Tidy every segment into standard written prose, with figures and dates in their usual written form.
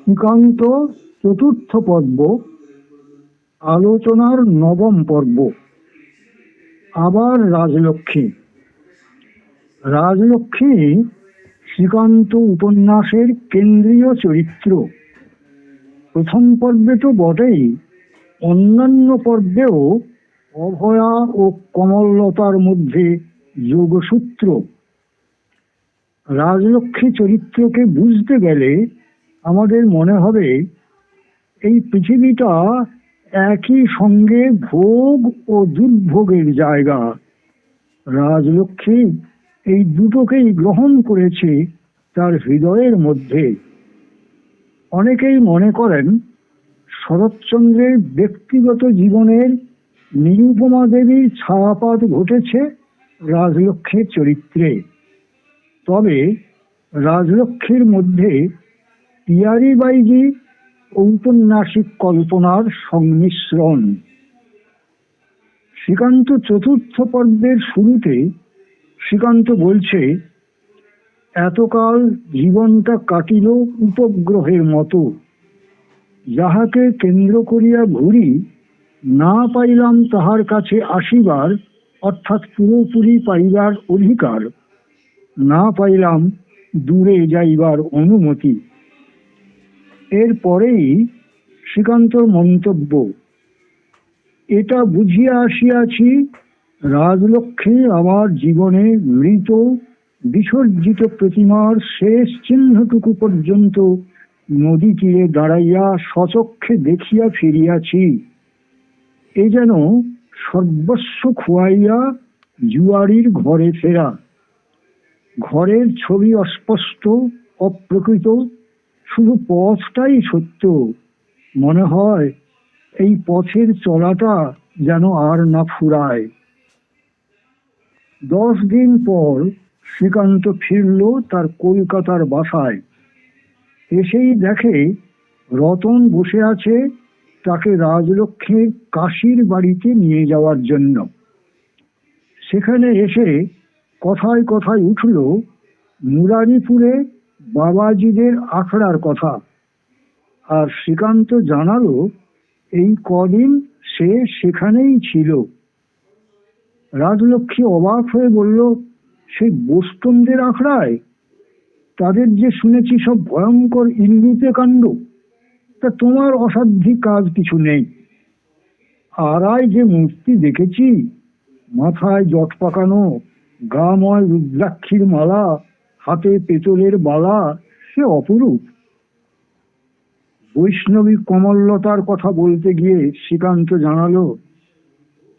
শ্রীকান্ত চতুর্থ পর্ব, আলোচনার নবম পর্ব। আবার রাজলক্ষ্মী। রাজলক্ষ্মী শ্রীকান্ত উপন্যাসের কেন্দ্রীয় চরিত্র। প্রথম পর্বে তো বটেই, অন্যান্য পর্বেও অভয়া ও কমললতার মধ্যে যোগসূত্র। রাজলক্ষ্মী চরিত্রকে বুঝতে গেলে আমাদের মনে হবে এই পৃথিবীটা একই সঙ্গে ভোগ ও দুর্ভোগের জায়গা। রাজলক্ষ্মী এই দুটোকেই গ্রহণ করেছে তার হৃদয়ের মধ্যে। অনেকেই মনে করেন শরৎচন্দ্রের ব্যক্তিগত জীবনের নিরুপমা দেবীর ছায়াপাত ঘটেছে রাজলক্ষ্মীর চরিত্রে। তবে রাজলক্ষ্মীর মধ্যে পিয়ারি বাইজি ঔপন্যাসিক কল্পনার সংমিশ্রণ। শ্রীকান্ত চতুর্থ পর্বের শুরুতে শ্রীকান্ত বলছে, এতকাল জীবনটা কাটিল উপগ্রহের মতো, যাহাকে কেন্দ্র করিয়া ঘুরি, না পাইলাম তাহার কাছে আসিবার, অর্থাৎ পুরোপুরি পাইবার অধিকার, না পাইলাম দূরে যাইবার অনুমতি। এরপরেই শ্রীকান্তর মন্তব্য, এটা বুঝিয়া আসিয়াছি রাজলক্ষ্মী আমার জীবনে মৃত বিসর্জিত প্রতিমার শেষ চিহ্নটুকু পর্যন্ত নদী তীরে দাঁড়াইয়া স্বচক্ষে দেখিয়া ফিরিয়াছি। এ যেন সর্বস্ব খোয়াইয়া জুয়ারির ঘরে ফেরা। ঘরের ছবি অস্পষ্ট, অপ্রকৃত, শুধু পথটাই সত্য। মনে হয় এই পথের চলাটা যেন আর না ফুরায়। 10 দিন পর শ্রীকান্ত ফিরল তার কলকাতার বাসায়। এসেই দেখে রতন বসে আছে তাকে রাজলক্ষ্মীর কাশীর বাড়িতে নিয়ে যাওয়ার জন্য। সেখানে এসে কথায় কথায় উঠল মুরারিপুরে বাবাজিদের আখড়ার কথা। আর শ্রীকান্ত জানালো এই কদিন সে সেখানেই ছিল। রাজলক্ষ্মী অবাক হয়ে বলল, সেই বোস্টনদের আখড়ায়? তাদের যে শুনেছি সব ভয়ঙ্কর ইঙ্গিতে কাণ্ড। তা তোমার অসাধ্য কাজ কিছু নেই। আড়ায় যে মূর্তি দেখেছি, মাথায় জট পাকানো, গাময় রুদ্রাক্ষীর মালা, হাতে পেতলের বালা, সে অপরূপ। বৈষ্ণবী কমললতার কথা বলতে গিয়ে শ্রীকান্ত জানালো,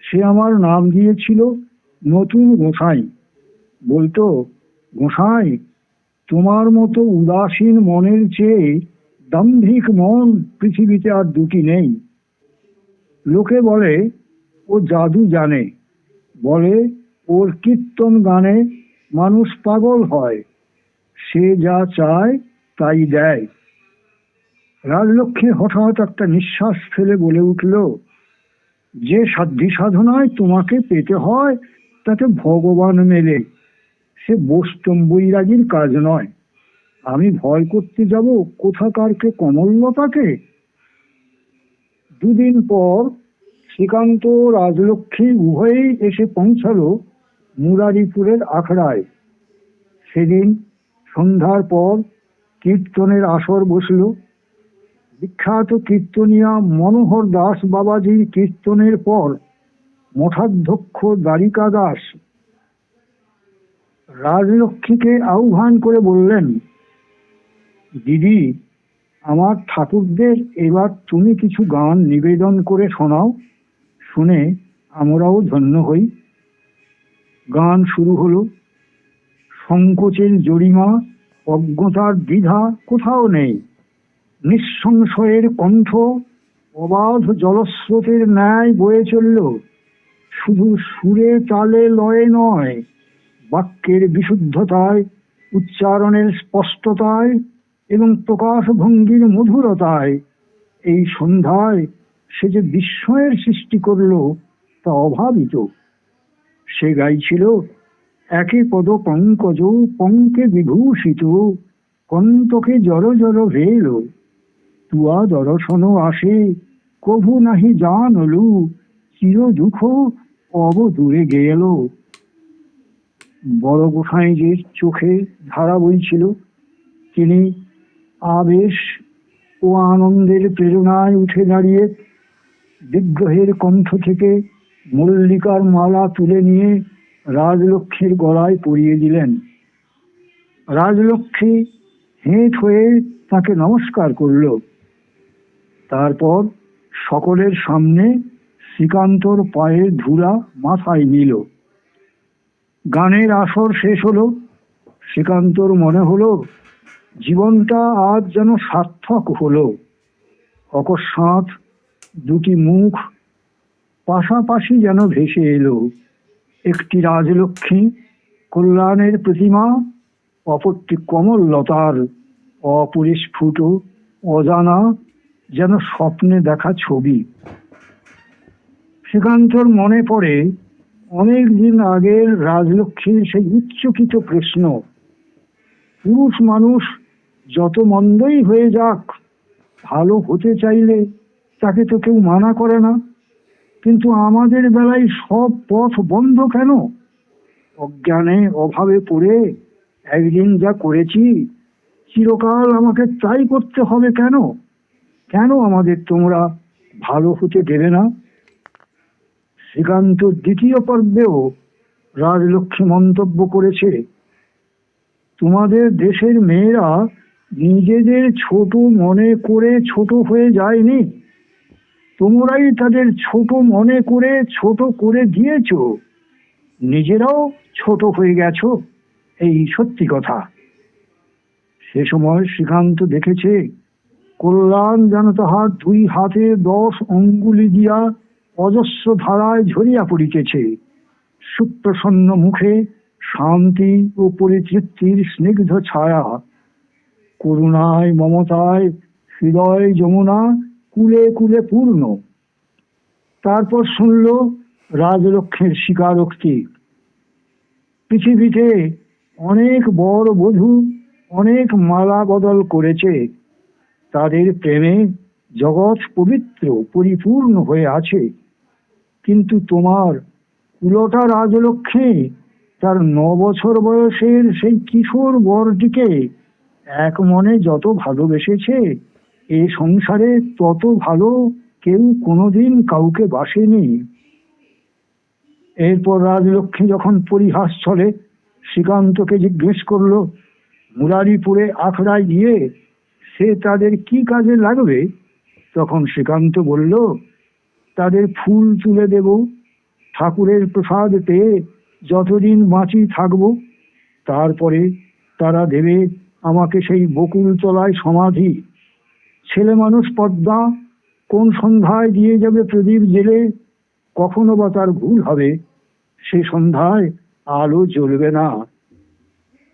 সে আমার নাম দিয়েছিল নতুন গোসাই। বলতো, গোসাই, তোমার মতো উদাসীন মনের চেয়ে দাম্ভিক মন পৃথিবীতে আর দুটি নেই। লোকে বলে ও জাদু জানে, বলে ওর কীর্তন গানে মানুষ পাগল হয়, সে যা চায় তাই দেয়। রাজলক্ষ্মী হঠাৎ একটা নিঃশ্বাস ফেলে বলে উঠল, যে সাধ্যি সাধনায় তোমাকে পেতে হয় তাতে ভগবান মেলে, সে বোষ্টম বৈরাগীর কাজ নয়। আমি ভয় করতে যাব কোথাকারকে কমললতাকে? 2 দিন পর শ্রীকান্ত রাজলক্ষ্মী উভয়েই এসে পৌঁছালো মুরারিপুরের আখড়ায়। সেদিন সন্ধ্যার পর কীর্তনের আসর বসল। বিখ্যাত কীর্তনিয়া মনোহর দাস বাবাজির কীর্তনের পর মঠাধ্যক্ষ দ্বারিকা দাস রাজলক্ষ্মীকে আহ্বান করে বললেন, দিদি, আমার ঠাকুরদের এবার তুমি কিছু গান নিবেদন করে শোনাও, শুনে আমরাও ধন্য হই। গান শুরু হলো। সংকোচের জরিমা, অজ্ঞতার দ্বিধা কোথাও নেই। নিঃসংশয়ের কণ্ঠ অবাধ জলস্রোতের ন্যায় বয়ে চলল। শুধু সুরে তালে লয়ে নয়, বাক্যের বিশুদ্ধতায়, উচ্চারণের স্পষ্টতায় এবং প্রকাশভঙ্গির মধুরতায় এই সন্ধ্যায় সে যে বিস্ময়ের সৃষ্টি করল তা অভাবিত। সে গাইছিল, একে পদ পঙ্কজ পঙ্কে বিভূষিত, কন্তকে জল জল ভেল, তুয়া দর্শন আসে, কভু নাহি জানলু, চির দুঃখ অব দূরে গেল। বড় গোসাইজির চোখে ধারা বইছিল। তিনি আবেশ ও আনন্দের প্রেরণায় উঠে দাঁড়িয়ে বিগ্রহের কণ্ঠ থেকে মল্লিকার মালা তুলে নিয়ে রাজলক্ষ্মীর গলায় পরিয়ে দিলেন। রাজলক্ষ্মী হেঁট হয়ে তাকে নমস্কার করল। তারপর সকলের সামনে শ্রীকান্তর পায়ের ধুলা মাথায় নিল। গানের আসর শেষ হলো। শ্রীকান্তর মনে হলো জীবনটা আজ যেন সার্থক হলো। অকস্মাৎ দুটি মুখ পাশাপাশি যেন ভেসে এলো। একটি রাজলক্ষ্মী কল্যাণের প্রতিমা, অপরটি কমললতার অপরিস্ফুট অজানা যেন স্বপ্নে দেখা ছবি। শ্রীকান্তর মনে পড়ে অনেক দিন আগের রাজলক্ষ্মীর সেই উচ্চকিত প্রশ্ন, পুরুষ মানুষ যত মন্দই হয়ে যাক, ভালো হতে চাইলে তাকে তো কেউ মানা করে না, কিন্তু আমাদের বেলায় সব পথ বন্ধ কেন? অজ্ঞানে অভাবে পড়ে একদিন যা করেছি, চিরকাল আমাকে তাই করতে হবে কেন? কেন আমাদের তোমরা ভালো হতে দেবে না? শ্রীকান্ত দ্বিতীয় পর্বেও রাজলক্ষ্মী মন্তব্য করেছে, তোমাদের দেশের মেয়েরা নিজেদের ছোট মনে করে ছোট হয়ে যায়নি, তোমরাই তাদের ছোট মনে করে ছোট করে দিয়েছ, নিজেরাও ছোট হয়ে গেছো, এই সত্যি কথা। সে সময় শ্রীকান্ত দেখেছে কল্যাণ যেন তাহার দুই হাতে 10 অঙ্গুলি দিয়া অজস্র ধারায় ঝরিয়া পড়িতেছে। সুপ্রসন্ন মুখে শান্তি ও পরিতৃপ্তির স্নিগ্ধ ছায়া, করুণায় মমতায় হৃদয় যমুনা কুলে কুলে পূর্ণ। তারপর শুনল রাজলক্ষ্মীর স্বীকারোক্তি, পৃথিবীতে অনেক বর বধূ অনেক মালা বদল করেছে, তাদের প্রেমে জগৎ পবিত্র পরিপূর্ণ হয়ে আছে, কিন্তু তোমার কুলটা রাজলক্ষ্মী তার 9 বছর বয়সের সেই কিশোর বরটিকে এক মনে যত ভালোবেসেছে, এ সংসারে তত ভালো কেউ কোনোদিন কাউকে বাসেনি। এরপর রাজলক্ষ্মী যখন পরিহাস ছলে শ্রীকান্তকে জিজ্ঞেস করলো, মুরারিপুরে আখড়ায় গিয়ে সে তাদের কি কাজে লাগবে? তখন শ্রীকান্ত বলল, তাদের ফুল তুলে দেব, ঠাকুরের প্রসাদ পেয়ে যতদিন বাঁচি থাকব, তারপরে তারা দেবে আমাকে সেই বকুল তলায় সমাধি। ছেলে মানুষ পদ্মা কোন সন্ধ্যায় দিয়ে যাবে প্রদীপ জেলে, কখনো বা তার ভুল হবে, সে সন্ধ্যায় আলো জ্বলবে না।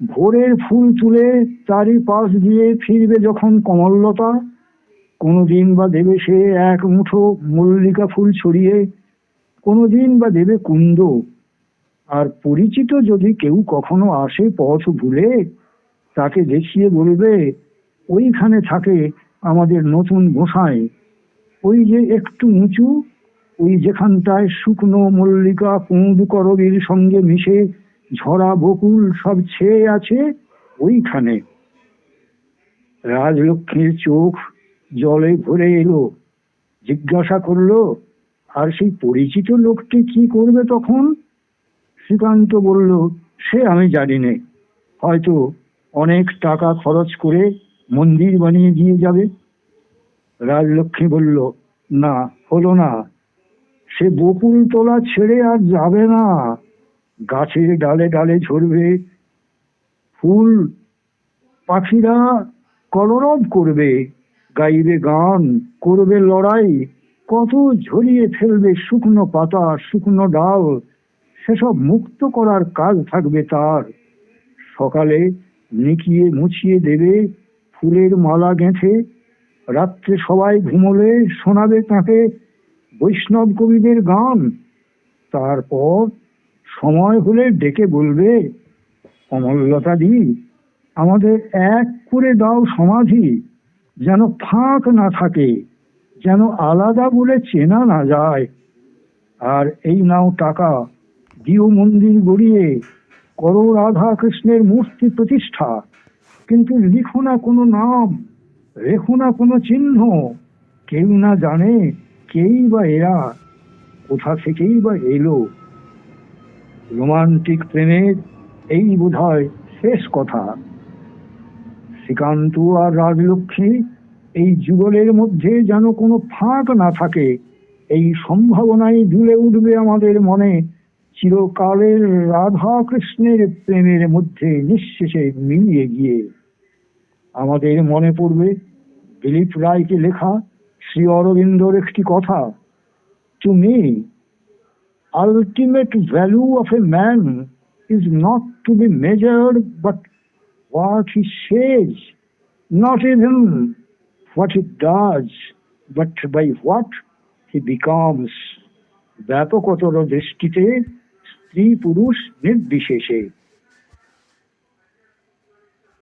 ভোরের ফুল তুলে তারই পাশ দিয়ে ফিরবে যখন কমললতা, কোনোদিন বা দেবে সে এক মুঠো মল্লিকা ফুল ছড়িয়ে, কোনোদিন বা দেবে কুন্দ। আর পরিচিত যদি কেউ কখনো আসে পথ ভুলে, তাকে দেখিয়ে বলবে, ওইখানে থাকে আমাদের নতুন গোসাই, ওই যে একটু উঁচু, ওই যেখানটায় শুকনো মল্লিকা কুঁদ করবীর সঙ্গে মিশে ঝরা বকুল সব ছেয়ে আছে, ওইখানে। রাজলক্ষ্মীর চোখ জলে ভরে এলো। জিজ্ঞাসা করলো, আর সেই পরিচিত লোকটি কি করবে তখন? শ্রীকান্ত বলল, সে আমি জানি নে, হয়তো অনেক টাকা খরচ করে মন্দির বানিয়ে দিয়ে যাবে। রাজলক্ষ্মী বলল, না, হলো না, সে বকুল তলা ছেড়ে আর যাবে না, গাছের ডালে ডালে ঝরবে ফুল, পাখিরা কলরব করবে, গাইবে গান, করবে লড়াই, কত ঝরিয়ে ফেলবে শুকনো পাতা শুকনো ডাল, সেসব মুক্ত করার কাজ থাকবে তার। সকালে নিকিয়ে মুছিয়ে দেবে ফুলের মালা গেঁথে, রাত্রে সবাই ঘুমোলে শোনাবে তাকে বৈষ্ণব কবিদের গান। তারপর সময় হলে ডেকে বলবে, কমললতা দি, আমাদের এক করে দাও সমাধি, যেন ফাঁক না থাকে, যেন আলাদা বলে চেনা না যায়। আর এই নাও টাকা, দিও মন্দির গড়িয়ে, করো রাধা কৃষ্ণের মূর্তি প্রতিষ্ঠা, কিন্তু লিখো না কোনো নাম, রেখো না কোনো চিহ্ন। কেউ না জানে কেই বা এরা, কোথা থেকেই বা এলো। রোমান্টিক প্রেমের এই বোধহয় শেষ কথা। শ্রীকান্ত আর রাজলক্ষ্মী, এই যুগলের মধ্যে যেন কোনো ফাঁক না থাকে, এই সম্ভাবনাই দুলে উঠবে আমাদের মনে, চিরকালের রাধা কৃষ্ণের প্রেমের মধ্যে নিঃশেষে মিলিয়ে গিয়ে। আমাদের মনে পড়বে দিলীপ রায়কে লেখা শ্রী অরবিন্দর একটি কথা, to me ultimate value of a man is not to be measured but what he says, not even what he does, but by what he becomes. ব্যাপকতর দৃষ্টিতে স্ত্রী পুরুষ নির্বিশেষে।